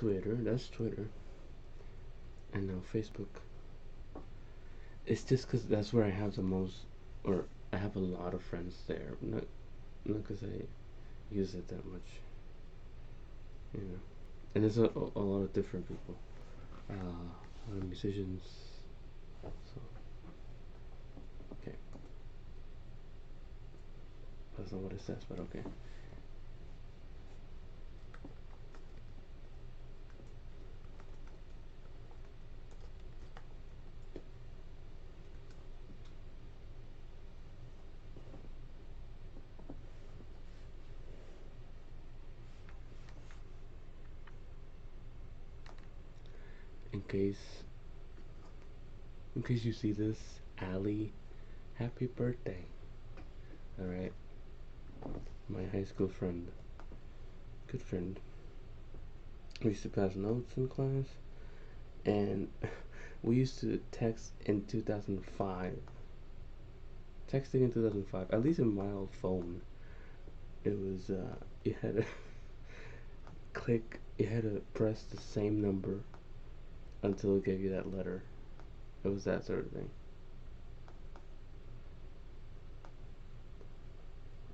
Twitter. That's Twitter. And now Facebook. It's just because that's where I have the most, or I have a lot of friends there. Not because I use it that much, you know. And there's a lot of different people, a lot of musicians. So okay, that's not what it says, but okay. In case, in case you see this, Ali, happy birthday. All right, my high school friend, good friend. We used to pass notes in class, and we used to text in 2005. Texting in 2005, at least in my old phone, it was you had to click, you had to press the same number until it gave you that letter. It was that sort of thing.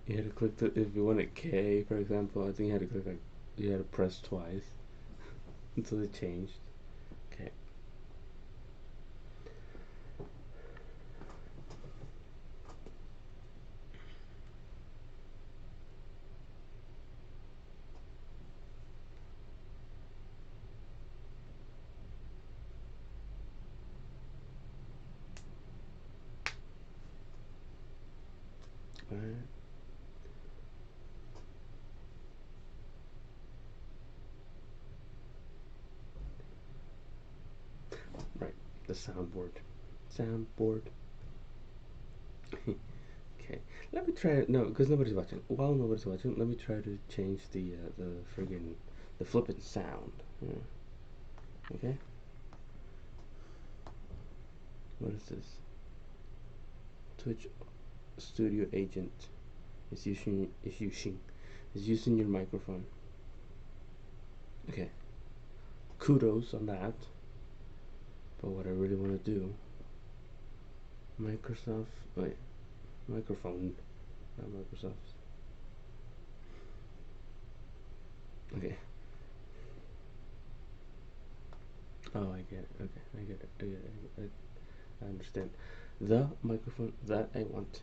You had to click the, if you wanted K, for example, I think you had to click like, you had to press twice until it changed. Okay. Alright. Right. The soundboard. Soundboard. Okay. Let me try it. No, because nobody's watching. While nobody's watching, let me try to change the friggin' the flippin' sound. Yeah. Okay. What is this? Twitch Studio Agent is using your microphone. Okay. Kudos on that. But what I really want to do, Microsoft, wait, microphone, not Microsoft. Okay. Oh, I get it. Okay, I get it. I get it. I understand. The microphone that I want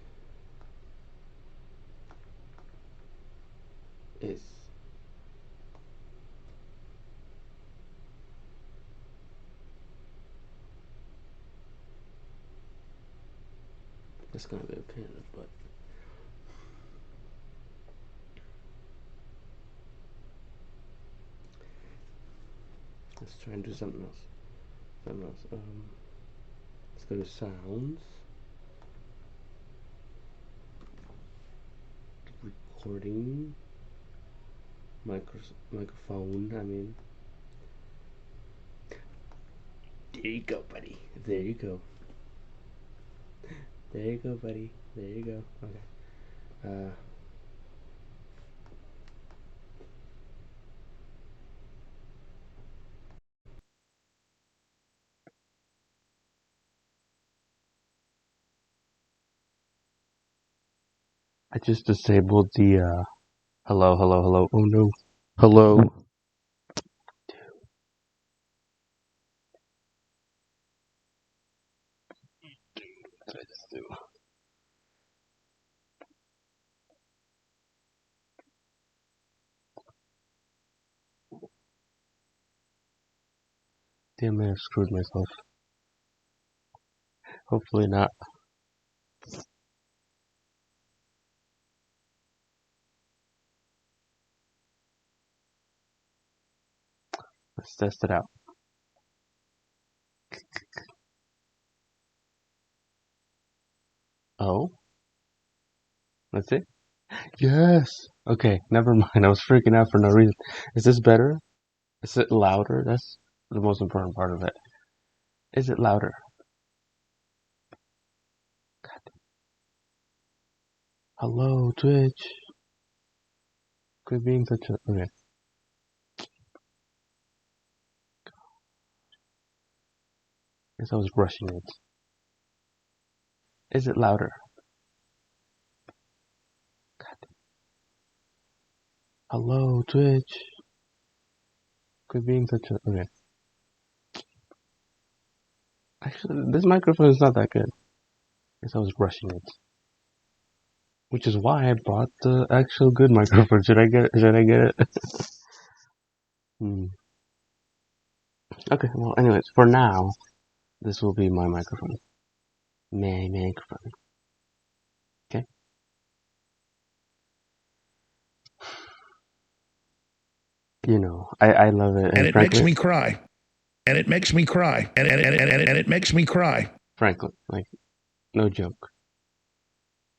is, that's gonna be a pain in the butt. Let's try and do something else. Something else. Let's go to sounds, recording, microphone. I mean, there you go, buddy. There you go. There you go, buddy. There you go. Okay. I just disabled the hello, hello, hello. Oh no. Hello. What did I just do? Damn, I screwed myself. Hopefully not. Let's test it out. Oh, that's it? Yes! Okay, never mind. I was freaking out for no reason. Is this better? Is it louder? That's the most important part of it. Is it louder? Hello, Twitch. Quit being such a. Okay. Guess I was brushing it. Is it louder? Hello, Twitch. Quit being such a... Okay. Actually, this microphone is not that good. Guess I was brushing it. Which is why I bought the actual good microphone. Should I get it? Should I get it? Okay, well, anyways, for now, this will be my microphone. My microphone. Okay? You know, I love it. And it makes me cry. And it makes me cry. And it makes me cry. Frankly, like, no joke.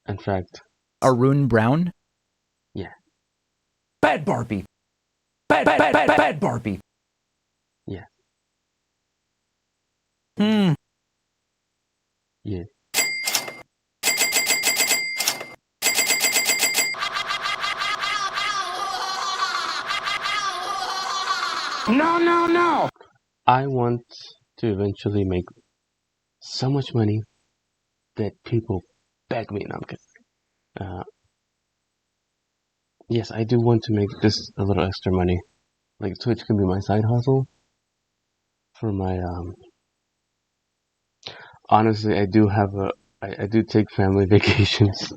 In fact... Arun Brown? Yeah. Bad Barbie. Bad Barbie. Yeah. Hmm. Yeah. No. I want to eventually make so much money that people beg me. No, I'm kidding. Yes, I do want to make just a little extra money. Like, Twitch can be my side hustle for my, honestly, I do take family vacations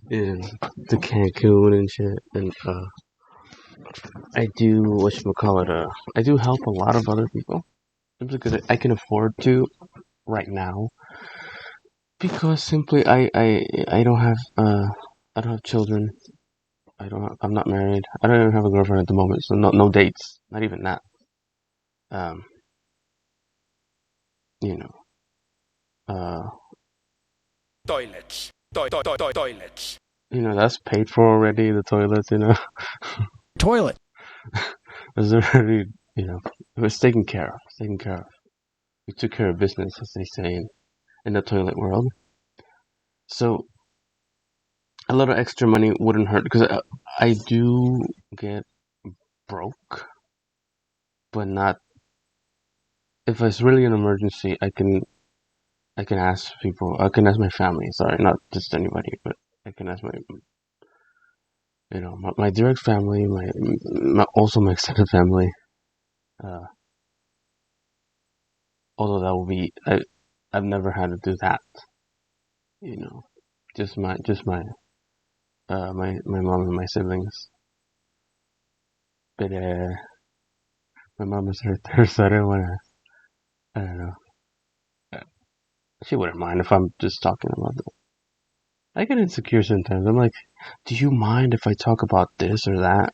in to Cancun and shit, and, I do, I do help a lot of other people, simply because I can afford to right now, because simply I don't have, I don't have children, I'm not married, I don't even have a girlfriend at the moment, so no dates, not even that, you know, Toilets. Toilets. you know, that's paid for already, the toilets, you know. Toilet. It's already, you know, it was taken care of. We took care of business, as they say in the toilet world. So a little extra money wouldn't hurt, because I do get broke, but not. If it's really an emergency, I can ask people. I can ask my family. Sorry, not just anybody, but I can ask my direct family, also my extended family. Although that will be, I've never had to do that. You know, just my my mom and my siblings. But my mom is right there, so I don't wanna. I don't know. She wouldn't mind if I'm just talking about it. I get insecure sometimes. I'm like, do you mind if I talk about this or that?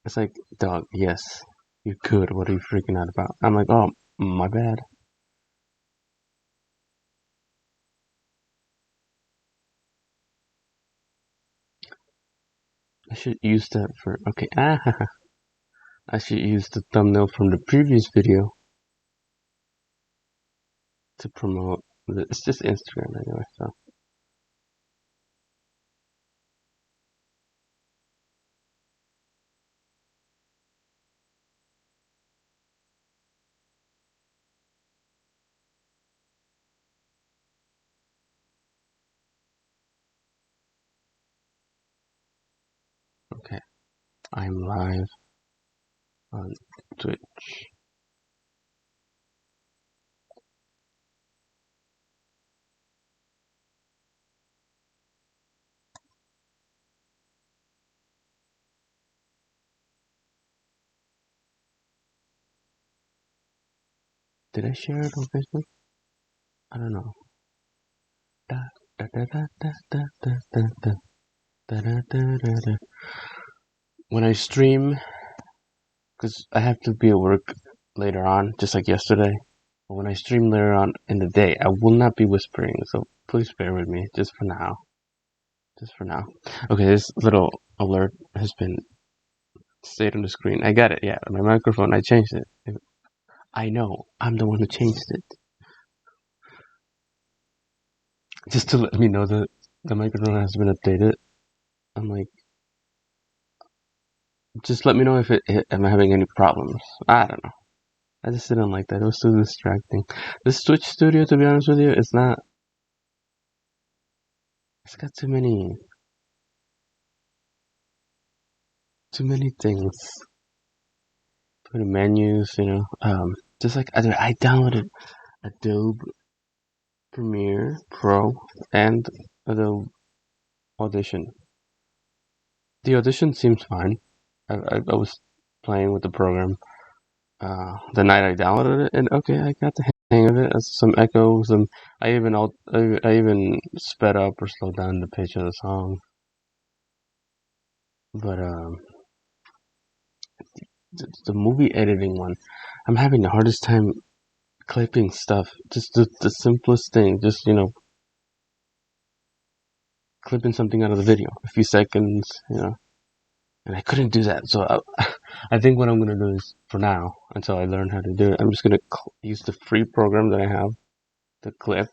It's like, dog, yes, you could. What are you freaking out about? I'm like, oh, my bad. I should use that for, okay, I should use the thumbnail from the previous video to promote, it's just Instagram anyway, so. Okay, I'm live on Twitch. Did I share it on Facebook? I don't know. Da, da, da, da, da, da, da, da, da, da, da, da, da. When I stream, because I have to be at work later on, just like yesterday. But when I stream later on in the day, I will not be whispering, so please bear with me, just for now. Just for now. Okay, this little alert has been stayed on the screen. I got it, yeah, my microphone, I changed it. I know, I'm the one who changed it. Just to let me know that the microphone has been updated. I'm like, just let me know if am I having any problems. I don't know. I just didn't like that. It was too distracting. This Twitch studio, to be honest with you, it's not. It's got too many things. Too many menus, you know. Just like I downloaded Adobe Premiere Pro and Adobe Audition. The Audition seems fine. I was playing with the program the night I downloaded it, and okay, I got the hang of it. Some echo, some. I even sped up or slowed down the pitch of the song. But the movie editing one, I'm having the hardest time clipping stuff. Just the simplest thing. Just clipping something out of the video, a few seconds, and I couldn't do that. So I think what I'm gonna do is, for now, until I learn how to do it, I'm just gonna use the free program that I have, the clip,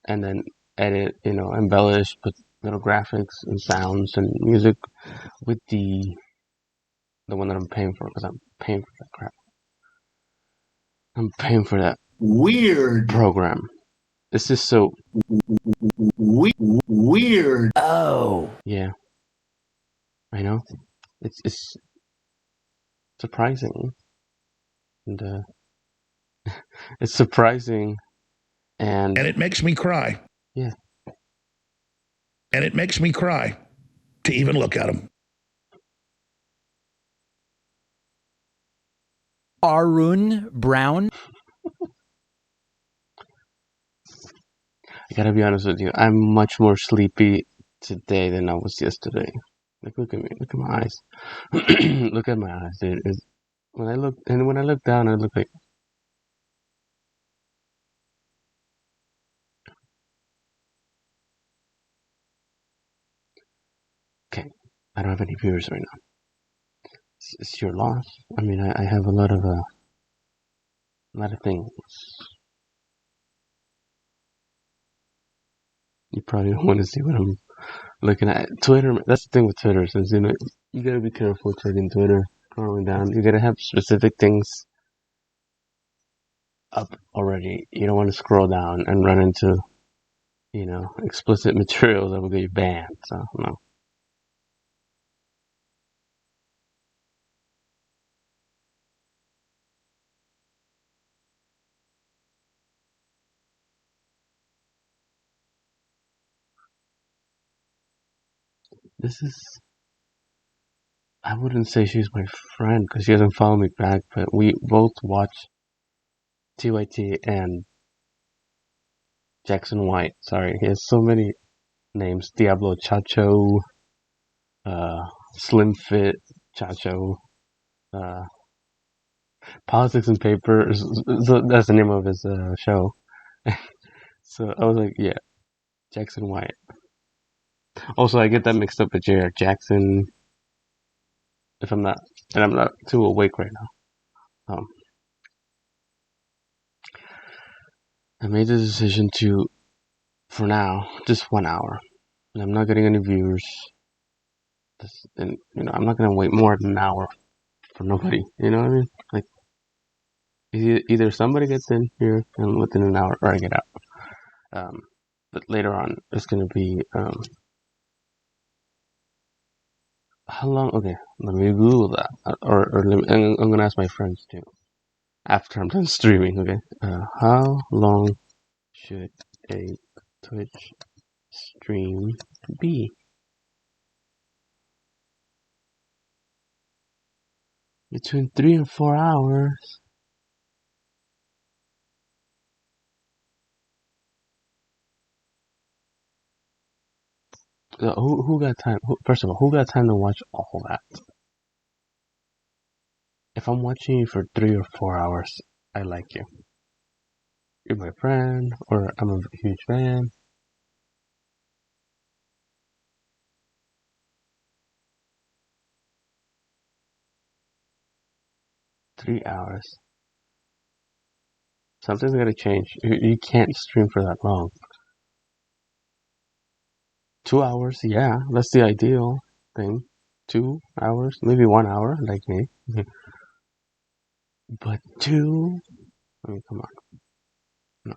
and then edit, embellish, put little graphics and sounds and music with the one that I'm paying for, because I'm paying for that crap. I'm paying for that Weird. program. It's just so Weird. Oh. yeah. I know. It's surprising, and it's surprising, and And it makes me cry. yeah. And it makes me cry to even look at them. Arun Brown. I gotta be honest with you. I'm much more sleepy today than I was yesterday. Like, look at me. Look at my eyes. Look at my eyes, dude. When I look down, I look like. Okay, I don't have any viewers right now. It's your loss. I mean, I have a lot of things. You probably don't want to see what I'm looking at. Twitter. That's the thing with Twitter. Since you gotta be careful checking Twitter, scrolling down. You gotta have specific things up already. You don't want to scroll down and run into, explicit material that will get you banned. So no. This is. I wouldn't say she's my friend because she doesn't follow me back, but we both watch TYT and Jackson White. Sorry, he has so many names. Diablo Chacho, Slim Fit Chacho, uh, Politics and Paper. So that's the name of his show. So I was like, yeah, Jackson White. Also, I get that mixed up with Jared Jackson. If I'm not, and I'm not too awake right now. I made the decision to, for now, just 1 hour. And I'm not getting any viewers. And I'm not gonna wait more than an hour for nobody. You know what I mean? Like, either somebody gets in here and within an hour, or I get out. But later on, it's gonna be how long? Okay, let me Google that, I'm gonna ask my friends too after I'm done streaming. Okay, how long should a Twitch stream be? Between 3 and 4 hours. Who got time? First of all, who got time to watch all that? If I'm watching you for 3 or 4 hours, I like you. You're my friend, or I'm a huge fan. 3 hours. Something's gotta change. You can't stream for that long. 2 hours, yeah, that's the ideal thing. 2 hours, maybe 1 hour, like me. But two? I mean, come on. No,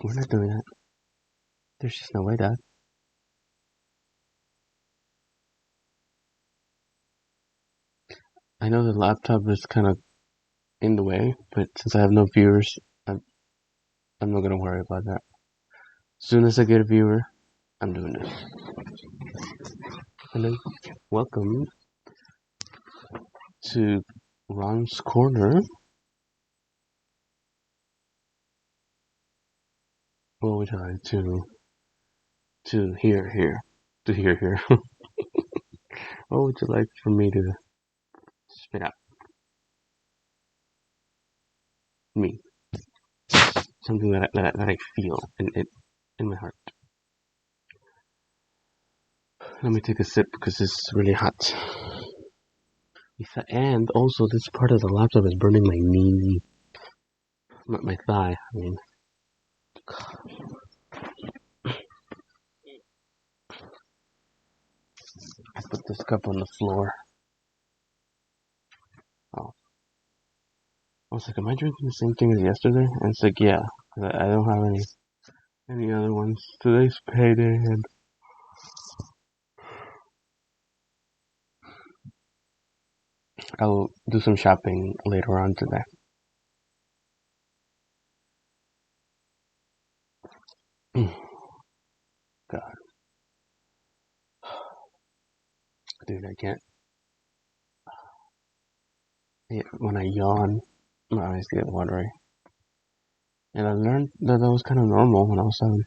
we're not doing that. There's just no way, Dad. I know the laptop is kind of in the way, but since I have no viewers, I'm not gonna worry about that. As soon as I get a viewer, I'm doing this. Hello, welcome to Ron's Corner. What would you like to hear here? To hear here? What would you like for me to spit out? Me, something that I feel in my heart. Let me take a sip because it's really hot. And also, this part of the laptop is burning my knee, my thigh. I mean, I put this cup on the floor. Oh, I was like, am I drinking the same thing as yesterday? And it's like, yeah, I don't have any other ones. Today's payday, and I'll do some shopping later on today. God, dude, I can't. When I yawn, my eyes get watery. And I learned that was kind of normal when I was 7.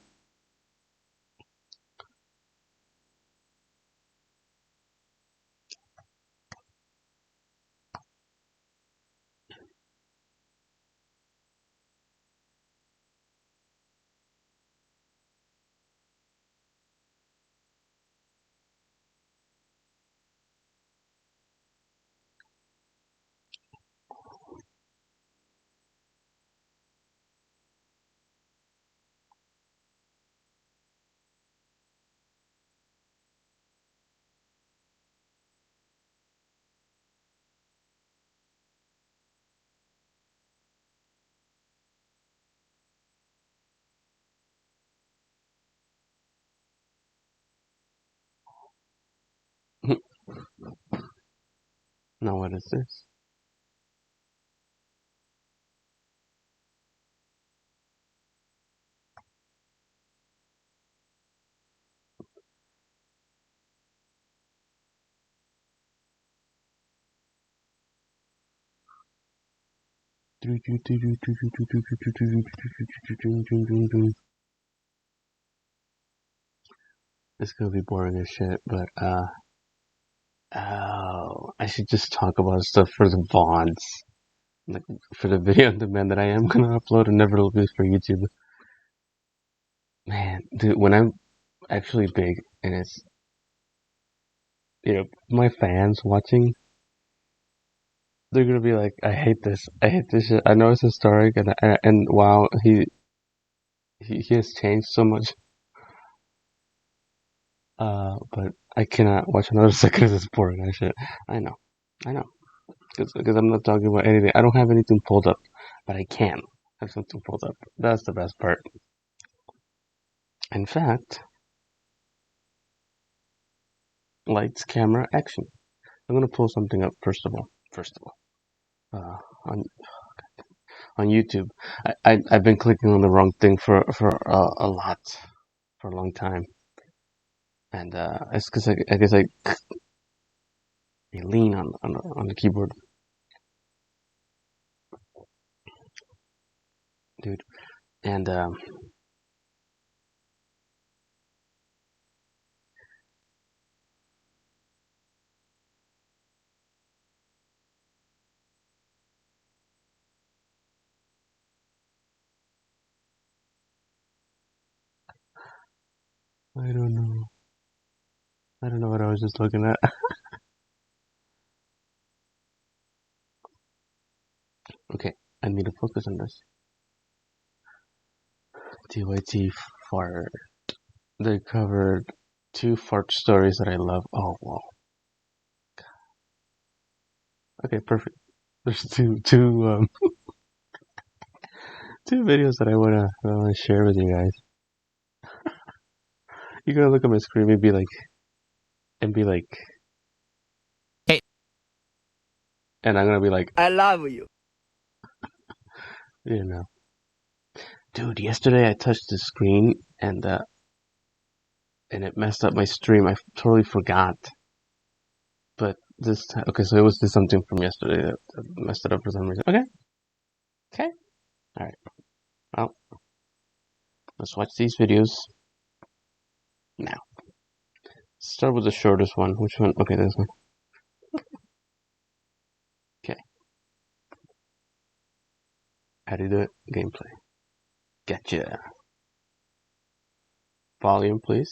Now what is this? This could be boring as shit, but oh, I should just talk about stuff for the VODs, like for the video on demand that I am gonna upload and never release for YouTube. Man, dude, when I'm actually big and it's my fans watching, they're gonna be like, I hate this shit. I know it's historic, and wow, he has changed so much. But I cannot watch another second of this boring ass shit. I know, I know, because I'm not talking about anything. I don't have anything pulled up, but I can have something pulled up. That's the best part. In fact, lights, camera, action. I'm gonna pull something up first of all. On YouTube, I've been clicking on the wrong thing for a lot for a long time, and it's because I guess I lean on the keyboard, dude, and I don't know. I don't know what I was just looking at. Okay, I need to focus on this. TYT fart. They covered 2 fart stories that I love. Oh, wow. Okay, perfect. There's two videos that I wanna share with you guys. You're gonna look at my screen and be like, Hey. and I'm gonna be like, I love you. you know, dude. Yesterday I touched the screen and it messed up my stream. I totally forgot. But okay, so it was just something from yesterday that messed it up for some reason. Okay, all right. Well, let's watch these videos now. Start with the shortest one. Which one? Okay, this one. Okay. How do you do it? Gameplay. Gotcha. Volume, please.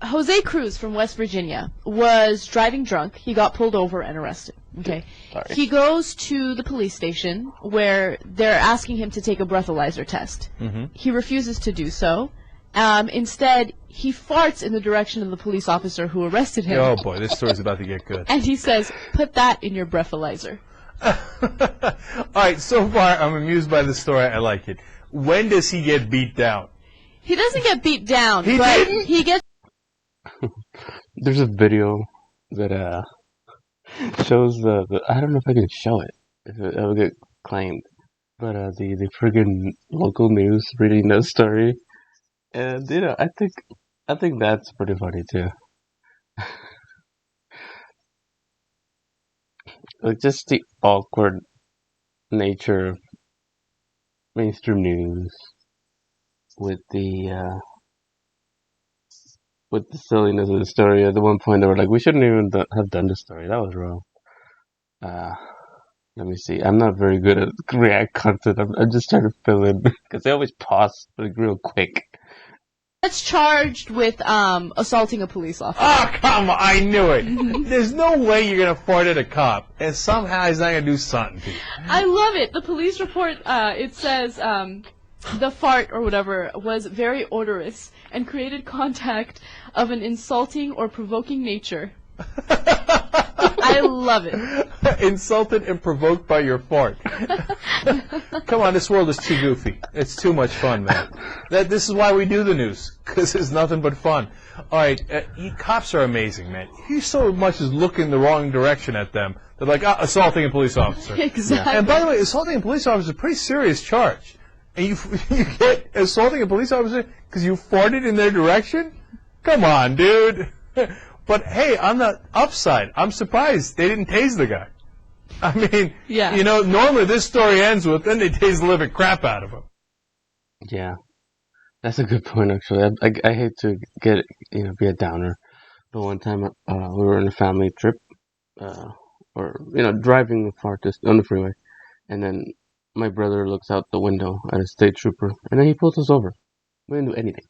Jose Cruz from West Virginia was driving drunk. He got pulled over and arrested. Okay. Sorry. He goes to the police station where they're asking him to take a breathalyzer test. Mm-hmm. He refuses to do so. Instead, he farts in the direction of the police officer who arrested him. Oh boy, this story's about to get good. And he says, "Put that in your breathalyzer." All right, so far I'm amused by the story. I like it. When does he get beat down? He doesn't get beat down, He but didn't? he gets There's a video that shows the I don't know if I can show it if it will get claimed, but the friggin' local news reading that story, and I think that's pretty funny too. Like just the awkward nature of mainstream news with the silliness of the story. At the one point, they were like, "We shouldn't even have done the story. That was wrong." Let me see. I'm not very good at React content. I'm just trying to fill in because they always pause like real quick. charged with assaulting a police officer. Oh, come on, I knew it. There's no way you're going to fart at a cop, and somehow he's not going to do something to you. I love it. The police report, it says the fart or whatever was very odorous and created contact of an insulting or provoking nature. I love it. Insulted and provoked by your fart. Come on, this world is too goofy. It's too much fun, man. This is why we do the news, because it's nothing but fun. All right, cops are amazing, man. If you so much as look in the wrong direction at them, they're like, assaulting a police officer. Exactly. And by the way, assaulting a police officer is a pretty serious charge. And you get assaulting a police officer because you farted in their direction? Come on, dude. But hey, on the upside, I'm surprised they didn't tase the guy. I mean, Yeah. Normally this story ends with, then they tase the living crap out of him. Yeah, that's a good point actually. I hate to get be a downer, but one time we were on a family trip, or driving far on the freeway, and then my brother looks out the window at a state trooper, and then he pulls us over. We didn't do anything.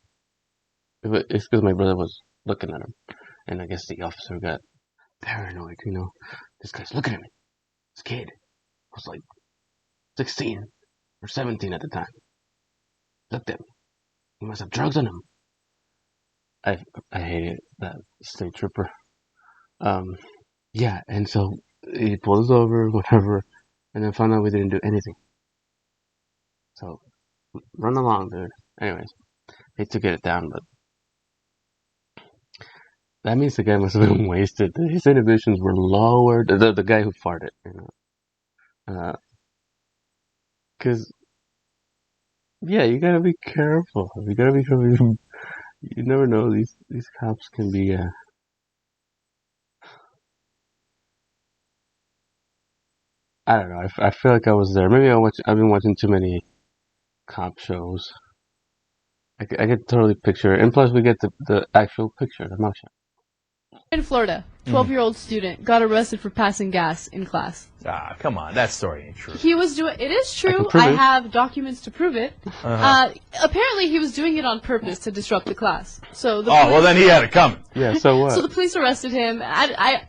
It's because my brother was looking at him, and I guess the officer got paranoid. This guy's looking at me. This kid was like 16 or 17 at the time. Looked at me. He must have drugs on him. I hated that state trooper. Yeah, and so he pulled us over, whatever, and then found out we didn't do anything. So, run along, dude. Anyways, hate to get it down, but that means the guy must have been wasted. His inhibitions were lowered. The guy who farted, because yeah, you gotta be careful. You gotta be careful. You never know. These cops can be. I don't know. I feel like I was there. Maybe I've been watching too many cop shows. I could totally picture it. And plus, we get the actual picture, the mugshot. In Florida, 12-year-old student got arrested for passing gas in class. Ah, come on, that story ain't true. He was doing it is I can true. prove I it. have documents to prove it. Apparently, he was doing it on purpose to disrupt the class. So the Oh, well then he had it coming. Yeah. So what? So the police arrested him. I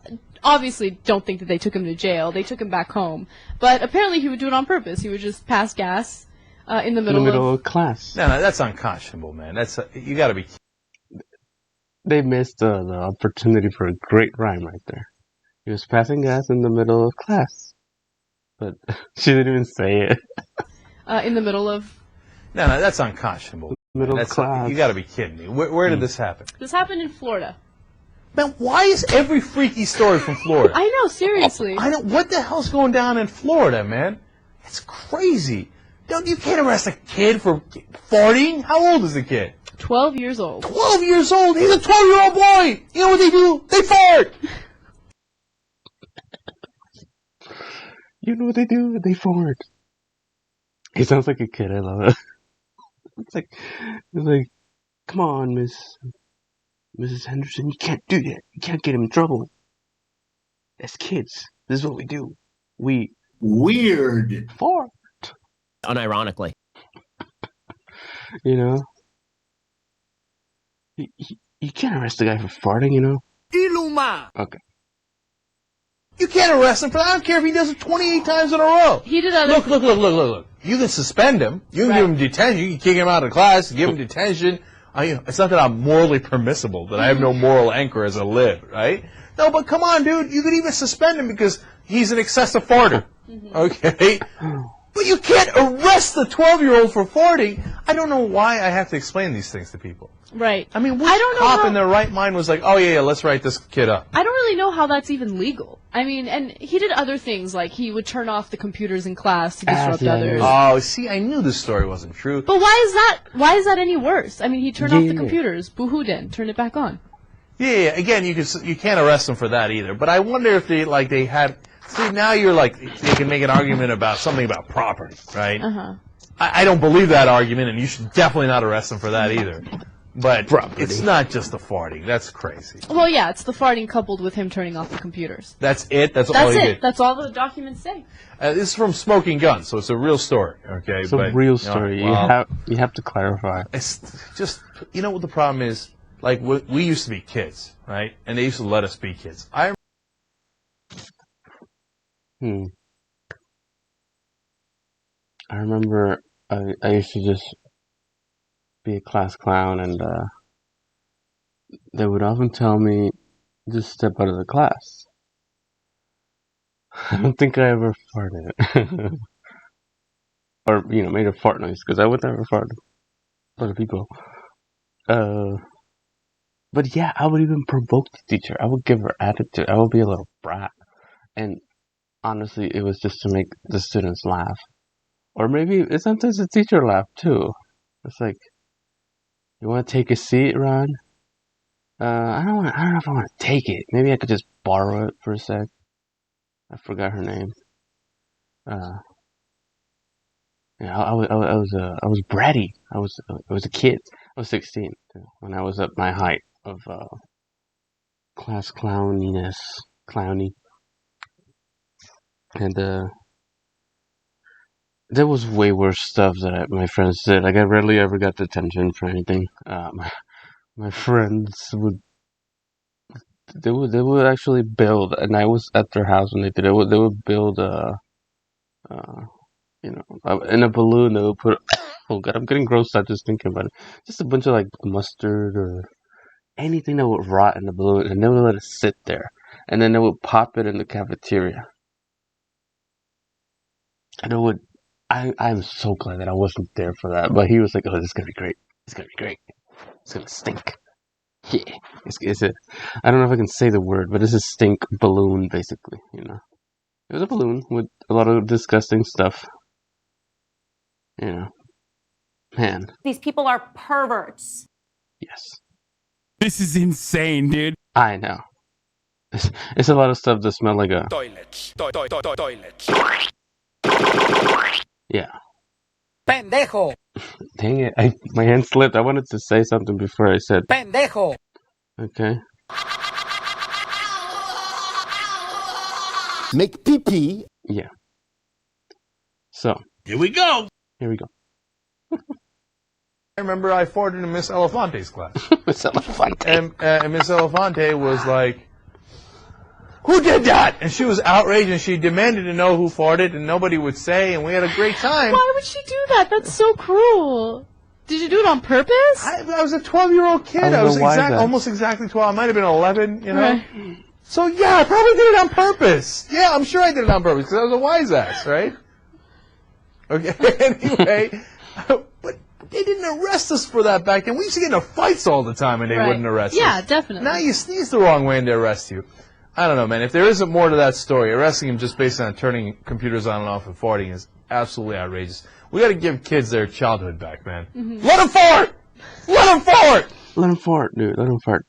obviously don't think that they took him to jail. They took him back home. But apparently, he would do it on purpose. He would just pass gas in the middle of class. No, that's unconscionable, man. You got to be. They missed the opportunity for a great rhyme right there. He was passing gas in the middle of class. but she didn't even say it. In the middle of... No, that's unconscionable. Middle class. You got to be kidding me. Where did this happen? This happened in Florida. Man, why is every freaky story from Florida? I know, seriously. I know. What the hell's going down in Florida, man? It's crazy. You can't arrest a kid for farting. How old is the kid? 12 years old. 12 years old? He's a 12-year-old boy. You know what they do? They fart. You know what they do? They fart. He sounds like a kid. I love it. It's like, come on, Mrs. Henderson, you can't do that. You can't get him in trouble. As kids, this is what we do. We Weird. fart. Unironically. You know? You can't arrest a guy for farting, you know? Iluma. Okay. You can't arrest him for that. I don't care if he does it 28 times in a row. He did other... Look. You can suspend him. You can give him detention. You can kick him out of class, give him detention. It's not that I'm morally permissible, that I have no moral anchor as a lib, right? No, but come on, dude. You could even suspend him because he's an excessive farter. Okay? But you can't arrest the 12-year-old for farting. I don't know why I have to explain these things to people. Right. I mean, which cop in their right mind was like, oh, yeah, let's write this kid up? I don't really know how that's even legal. I mean, and he did other things, like he would turn off the computers in class to disrupt others. Oh, see, I knew this story wasn't true. But why is that any worse? I mean, he turned off the computers. Boo-hoo then. Turn it back on. Yeah. Again, you can't arrest them for that either. But I wonder if they had... See, now you're like, they can make an argument about something about property, right? Uh-huh. I don't believe that argument, and you should definitely not arrest them for that either. But Property. It's not just the farting. That's crazy. Well, yeah, it's the farting coupled with him turning off the computers. That's it? That's all That's he it. did? That's all the documents say. This is from Smoking Gun, so it's a real story, okay? It's a real story. You have to clarify. It's just, you know what the problem is? Like, we used to be kids, right? And they used to let us be kids. I remember I used to just be a class clown, and they would often tell me, just step out of the class. I don't think I ever farted. Or, made a fart noise, because I would never fart for other people. But yeah, I would even provoke the teacher. I would give her attitude. I would be a little brat. And honestly, it was just to make the students laugh. Or maybe sometimes the teacher laughed too. It's like, you want to take a seat, Ron? I don't know if I want to take it. Maybe I could just borrow it for a sec. I forgot her name. Yeah, I was bratty. I was a kid. I was 16 when I was at my height of class clowniness, clowny, and there was way worse stuff that my friends did. Like, I rarely ever got detention for anything. My friends would actually build, and I was at their house when they did it. They would build in a balloon. They would put. Oh god, I'm getting grossed out just thinking about it. Just a bunch of like mustard or anything that would rot in the balloon, and they would let it sit there, and then they would pop it in the cafeteria, and it would. I'm so glad that I wasn't there for that. But he was like, "Oh, this is gonna be great. It's gonna be great. It's gonna stink." Yeah, it's a. I don't know if I can say the word, but it's a stink balloon, basically. It was a balloon with a lot of disgusting stuff. Man. These people are perverts. Yes. This is insane, dude. I know. It's a lot of stuff that smell like a Toilets. Toilets. Yeah. Pendejo. Dang it! My hand slipped. I wanted to say something before I said. Pendejo. Okay. Make pee-pee. Yeah. So. Here we go. Here we go. I remember I farted in Miss Elefante's class. Miss Elefante. And Miss Elefante was like, "Who did that?" And she was outraged, and she demanded to know who farted, and nobody would say, and we had a great time. Why would she do that? That's so cruel. Did you do it on purpose? I was a 12-year-old kid. I was almost exactly 12. I might have been 11, Right. So yeah, I probably did it on purpose. Yeah, I'm sure I did it on purpose because I was a wise ass, right? Okay. Anyway, but they didn't arrest us for that back then. We used to get into fights all the time, and they Right. wouldn't arrest us. Yeah, definitely. Now you sneeze the wrong way and they arrest you. I don't know, man. If there isn't more to that story, arresting him just based on turning computers on and off and farting is absolutely outrageous. We got to give kids their childhood back, man. Let them fart! Let them fart! Let him fart, dude. Let him fart.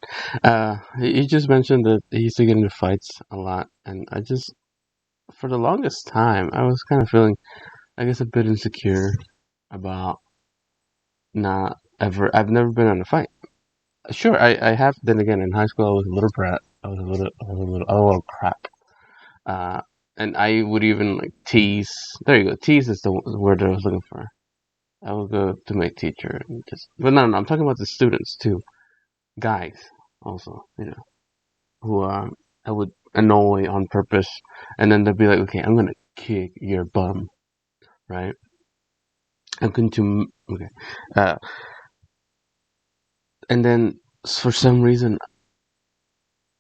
He just mentioned that he used to get into fights a lot, and I just, for the longest time, I was kind of feeling, I guess, a bit insecure about not ever. I've never been in a fight. Sure, I have. Then again, in high school, I was a little brat. I was a little crap. And I would even like tease. There you go. Tease is the word that I was looking for. I would go to my teacher and just. But no, I'm talking about the students too. Guys, also, who I would annoy on purpose, and then they'd be like, "Okay, I'm gonna kick your bum," right? I'm going to okay, and then for some reason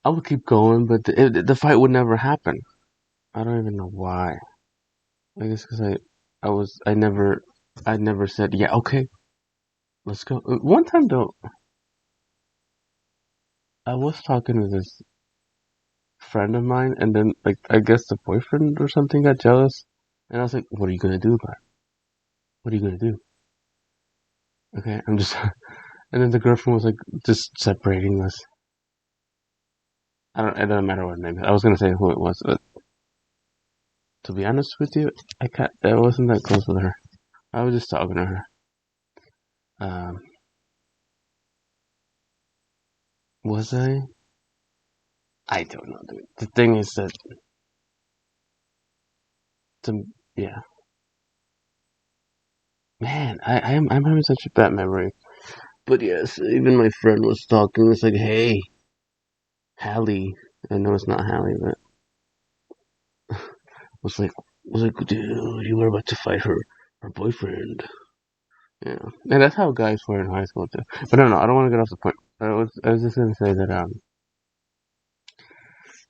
I would keep going, but the fight would never happen. I don't even know why. I guess because I never said, yeah, okay, let's go. One time though, I was talking to this friend of mine, and then like I guess the boyfriend or something got jealous, and I was like, what are you gonna do about it? What are you gonna do? Okay, I'm just, and then the girlfriend was like, just separating us. It doesn't matter what name. I was gonna say who it was, but to be honest with you, I wasn't that close with her. I was just talking to her. Was I? I don't know, dude. The thing is that, yeah, man, I'm having such a bad memory. But yes, even my friend was talking. It's like, hey, Hallie. I know it's not Hallie, but was like, dude, you were about to fight her boyfriend. Yeah, and that's how guys were in high school too. But no, I don't want to get off the point. I was just gonna say that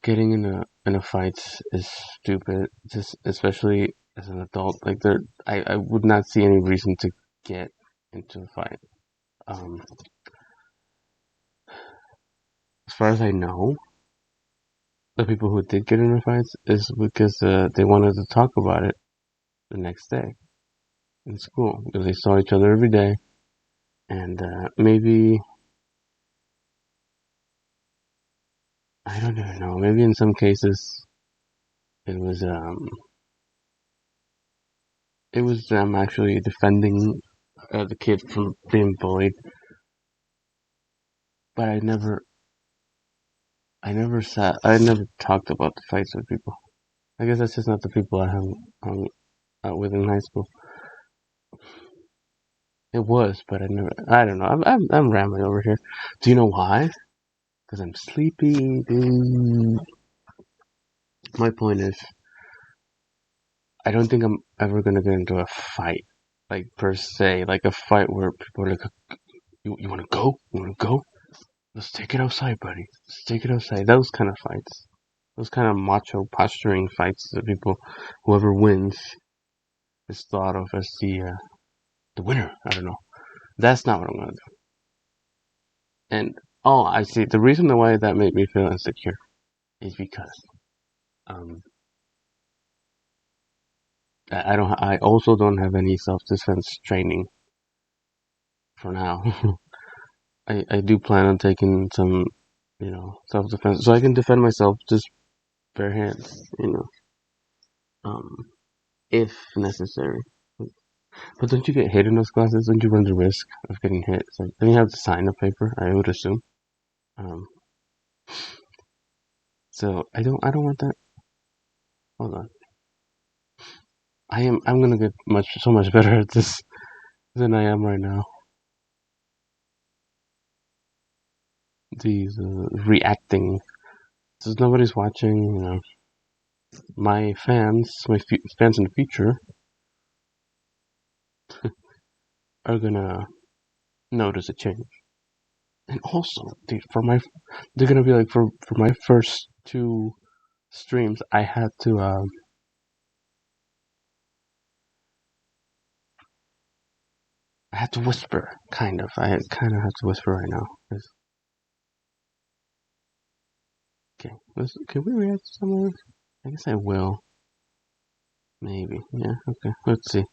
getting in a fight is stupid. Just especially as an adult, like I would not see any reason to get into a fight. Um, as far as I know, the people who did get into fights is because they wanted to talk about it the next day in school because they saw each other every day, and maybe I don't even know. Maybe in some cases it was them actually defending the kid from being bullied, but I never talked about the fights with people. I guess that's just not the people I hung out with in high school. It was, but I don't know. I'm rambling over here. Do you know why? Because I'm sleepy, dude. My point is, I don't think I'm ever gonna get into a fight, like per se, like a fight where people are like, you wanna go? You wanna go? Let's take it outside, buddy. Let's take it outside. Those kind of fights. Those kind of macho posturing fights that people, whoever wins, is thought of as the winner. I don't know. That's not what I'm gonna do. And oh, I see. The reason why that made me feel insecure is because um, I don't. I also don't have any self-defense training for now. I do plan on taking some, self-defense so I can defend myself just bare hands, um, if necessary. But don't you get hit in those classes? Don't you run the risk of getting hit? So don't you have to sign a paper? I would assume. Um, so I don't want that. Hold on. I'm gonna get so much better at this than I am right now. These reacting. Since nobody's watching, my fans in the future are gonna notice a change. And also, dude, they're gonna be like, for my first 2 streams, I had to whisper, kind of. I kind of have to whisper right now. Okay, can we react to some of this? I guess I will. Maybe. Yeah. Okay. Let's see.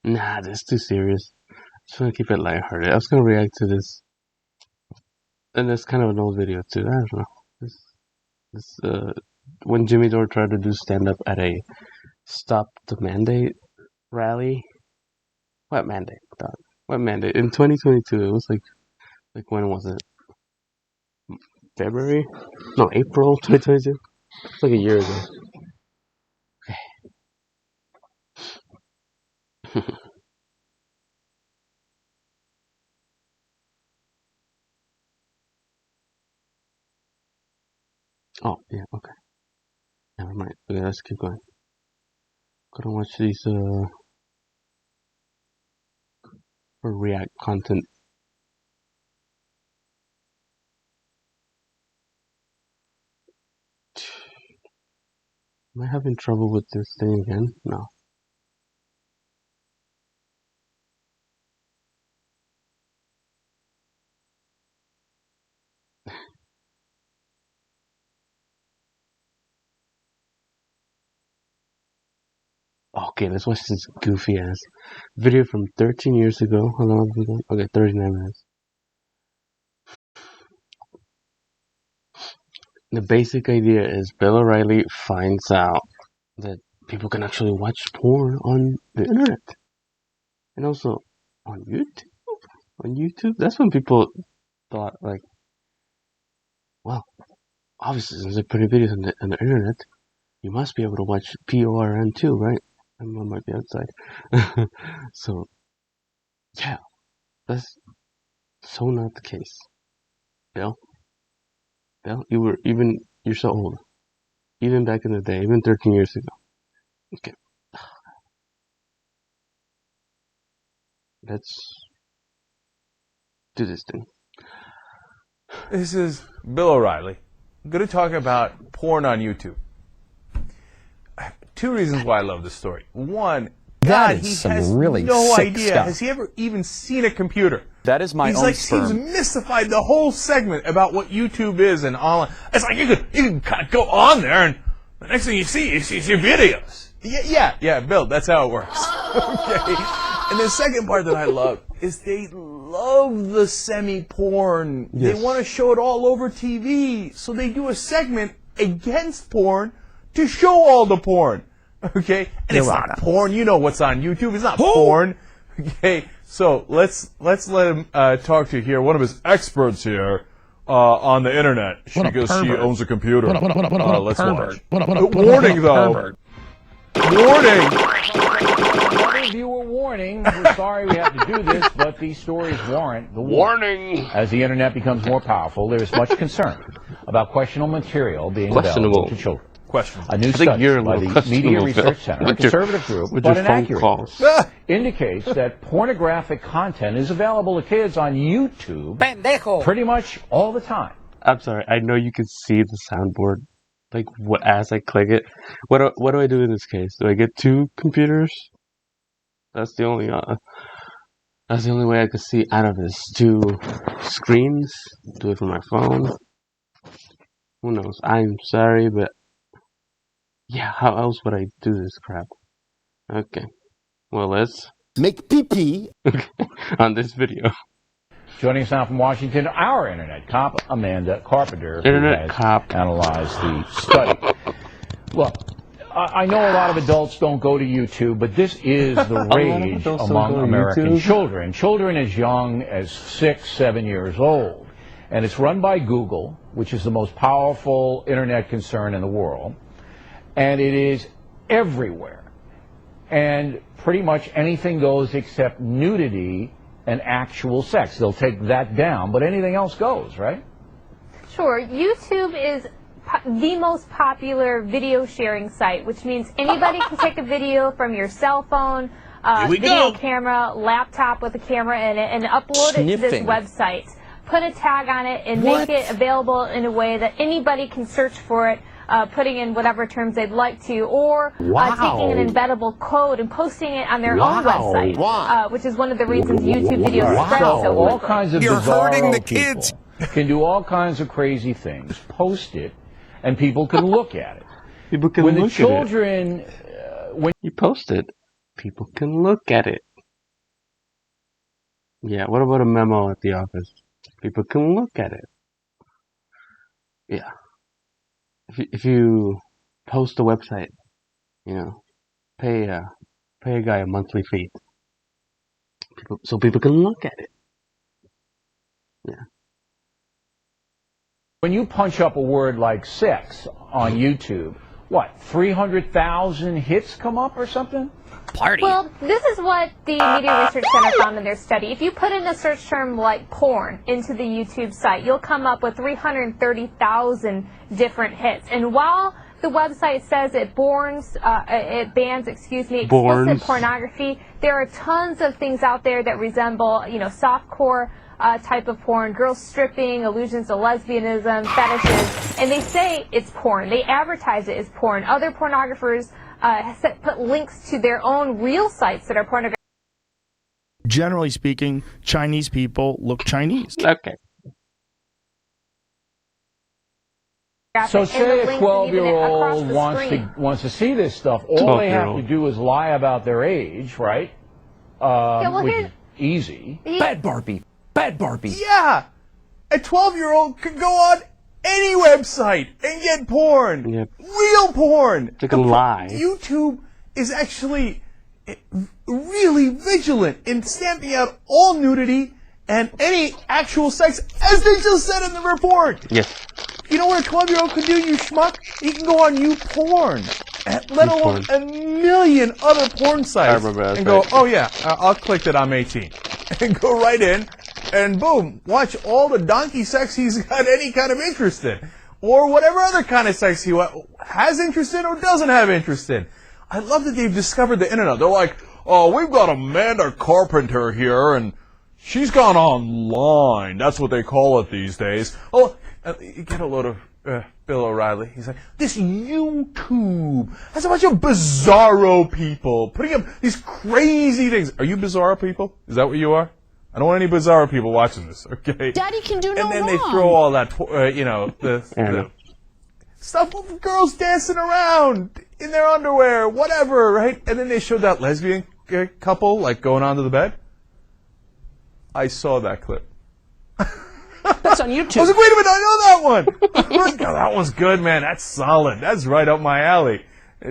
Nah, this is too serious. Just want to keep it lighthearted. I was gonna react to this, and it's kind of an old video too. I don't know. This when Jimmy Dore tried to do stand up at a Stop the Mandate rally. What mandate? Dog? What mandate? In 2022, it was like when was it? February? No, April 2022. It's like a year ago. Okay. Oh, yeah, okay. Never mind. Okay, let's keep going. Gotta watch these, for React content. Am I having trouble with this thing again? No. Okay, let's watch this goofy ass video from 13 years ago. How long have we done? Okay, 39 minutes. The basic idea is Bill O'Reilly finds out that people can actually watch porn on the internet. And also on YouTube. On YouTube? That's when people thought, like, well, obviously, since they're putting videos on the internet, you must be able to watch PORN too, right? I might be outside. So, yeah, that's so not the case. Bill, you're so old. Even back in the day, even 13 years ago. Okay. Let's do this thing. This is Bill O'Reilly. I'm going to talk about porn on YouTube. 2 reasons why I love this story. One, God, he has really no sick idea. stuff. Has he ever even seen a computer? That is my He's own like, sperm. he's mystified the whole segment about what YouTube is and online. It's like you can kind of go on there and the next thing you see is your videos. Yeah, Bill, that's how it works. Okay. And the second part that I love is they love the semi-porn. Yes. They want to show it all over TV, so they do a segment against porn to show all the porn. Okay? And it's not porn. You know what's on YouTube. It's not porn. Okay? So let's let him talk to here. One of his experts here on the internet. Because she owns a computer. Let's watch. Warning, though. Warning! Another viewer warning. We're sorry we have to do this, but these stories warrant the warning. As the internet becomes more powerful, there is much concern about questionable material being available to children. Questionable. A new study by the Media Research Center, a conservative group, but inaccurate, indicates that pornographic content is available to kids on YouTube pretty much all the time. I'm sorry, I know you can see the soundboard. Like, what, as I click it, what do I do in this case? Do I get 2 computers? That's the only way I could see out of this. 2 screens. Do it from my phone. Who knows? I'm sorry, but yeah, how else would I do this crap? Okay. Well, let's Make pee-pee. on this video. Joining us now from Washington, our internet cop, Amanda Carpenter, Internet who has cop. analyzed the study. Well, I know a lot of adults don't go to YouTube, but this is the rage among American children. Children as young as 6, 7 years old. And it's run by Google, which is the most powerful internet concern in the world. And it is everywhere. And pretty much anything goes except nudity and actual sex. They'll take that down, but anything else goes, right? Sure. YouTube is the most popular video sharing site, which means anybody can take a video from your cell phone video camera, laptop with a camera in it, and upload it to this website. Put a tag on it and make it available in a way that anybody can search for it, putting in whatever terms they'd like to, or taking an embeddable code and posting it on their own website, which is one of the reasons YouTube videos spread so quickly. All kinds of bizarro people can do all kinds of crazy things, post it, and people can look at it. People can when look the children, at it. When you post it, people can look at it. Yeah, what about a memo at the office? People can look at it. Yeah. If you post a website, you know, pay a guy a monthly fee, so people can look at it. Yeah. when you punch up a word like sex on YouTube, what, 300,000 hits come up or something? Party. Well, this is what the Media Research Center found in their study. If you put in a search term like porn into the YouTube site, you'll come up with 330,000 different hits. And while the website says it bans explicit pornography, there are tons of things out there that resemble, softcore type of porn, girls stripping, allusions to lesbianism, fetishes, and they say it's porn. They advertise it as porn. Other pornographers put links to their own real sites that are pornographic. Generally speaking, Chinese people look Chinese. Okay. So say a 12-year-old wants to see this stuff. All they have to do is lie about their age, right? Which is easy. Bad Barbie. Bad Barbie. Yeah! A 12-year-old could go on any website and get porn. Yep. Real porn. It's like a lie. YouTube is actually really vigilant in stamping out all nudity and any actual sex, as they just said in the report. Yes. You know what a 12-year-old could do, you schmuck? He can go on YouPorn, let alone a million other porn sites, and go, oh yeah, I'll click that I'm 18, and go right in, and boom, watch all the donkey sex he's got any kind of interest in, or whatever other kind of sex he has interest in or doesn't have interest in. I love that they've discovered the internet. They're like, oh, we've got Amanda Carpenter here, and she's gone online. That's what they call it these days. Oh, you get a load of Bill O'Reilly. He's like, this YouTube has a bunch of bizarro people putting up these crazy things. Are you bizarro people? Is that what you are? I don't want any bizarro people watching this, okay? Daddy can do no wrong. And then they throw all that, the stuff of girls dancing around in their underwear, whatever, right? And then they showed that lesbian couple, like, going onto the bed. I saw that clip. That's on YouTube. I was like, wait a minute, I know that one. God, that one's good, man. That's solid. That's right up my alley.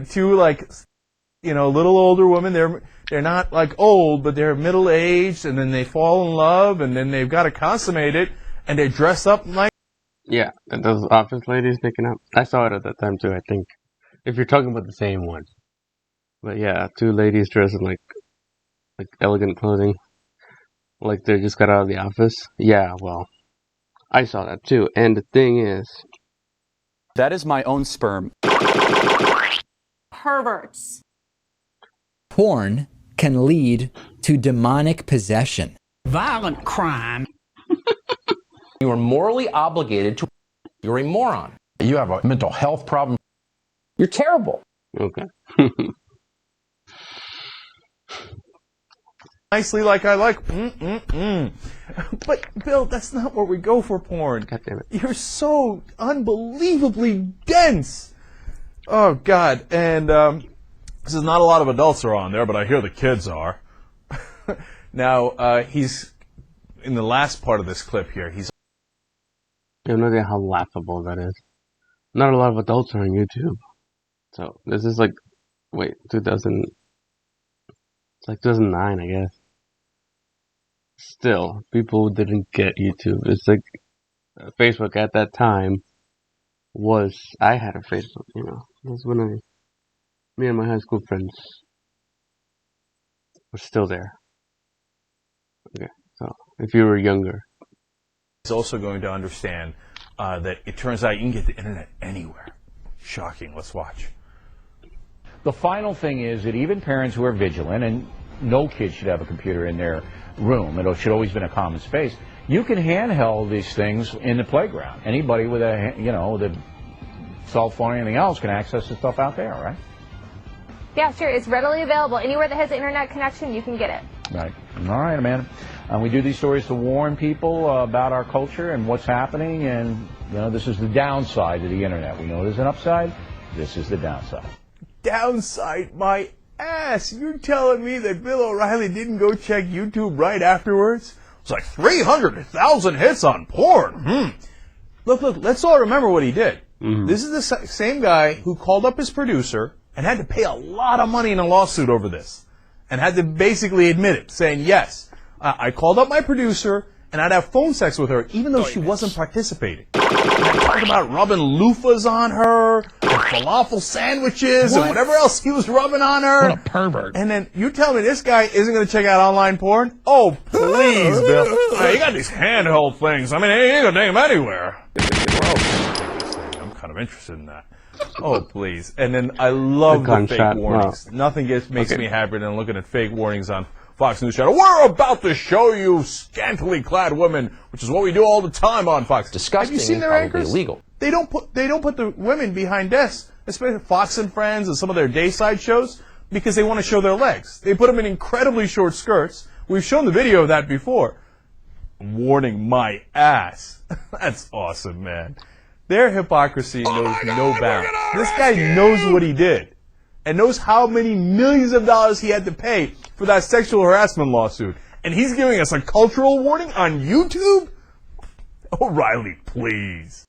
Two, little older women. They're not, old, but they're middle-aged, and then they fall in love, and then they've got to consummate it, and they dress up like... Yeah, and those office ladies picking up. I saw it at that time, too, I think. If you're talking about the same one. But yeah, two ladies dressed in, like elegant clothing. Like they just got out of the office. Yeah, well, I saw that too. And the thing is, That is my own sperm. Perverts. Porn can lead to demonic possession. Violent crime. You are morally obligated to. You're a moron. You have a mental health problem. You're terrible. okay. nicely like I like. But, Bill, that's not where we go for porn. God damn it. You're so unbelievably dense. Oh, God. And this is not a lot of adults are on there, but I hear the kids are. Now, he's, in the last part of this clip here, he's... You have no idea how laughable that is. Not a lot of adults are on YouTube. So, this is 2000... It's like 2009, I guess. Still, people didn't get YouTube. It's like Facebook at that time was... I had a Facebook, That's when me and my high school friends were still there. Okay, so if you were younger. He's also going to understand that it turns out you can get the internet anywhere. Shocking. Let's watch. The final thing is that even parents who are vigilant, and no kid should have a computer in their room. It should always been a common space. You can handheld these things in the playground. Anybody with a, with a cell phone or anything else can access the stuff out there, right? Yeah, sure. It's readily available. Anywhere that has an internet connection, you can get it. Right. All right, Amanda. We do these stories to warn people about our culture and what's happening, and this is the downside of the internet. We know there's an upside. This is the downside. Downside my ass. You're telling me that Bill O'Reilly didn't go check YouTube right afterwards? It's like 300,000 hits on porn. Look, let's all remember what he did. This is the same guy who called up his producer and had to pay a lot of money in a lawsuit over this. And had to basically admit it, saying, yes, I called up my producer and I'd have phone sex with her even though she wasn't participating. And I talked about rubbing loofahs on her, and falafel sandwiches, and whatever else he was rubbing on her. What a pervert. And then you tell me this guy isn't going to check out online porn? Oh, please, Bill. Hey, you got these handheld things. I mean, you ain't going to take them anywhere. I'm kind of interested in that. Oh, please. And then I love the fake warnings. Nothing makes me happier than looking at fake warnings on Fox News Channel. We're about to show you scantily clad women, which is what we do all the time on Fox. Disgusting. Have you seen their anchors? Illegal. They don't put the women behind desks, especially Fox and Friends and some of their dayside shows, because they want to show their legs. They put them in incredibly short skirts. We've shown the video of that before. Warning my ass. That's awesome, man. Their hypocrisy knows no bounds. This guy knows what he did and knows how many millions of dollars he had to pay for that sexual harassment lawsuit. And he's giving us a cultural warning on YouTube? O'Reilly, please.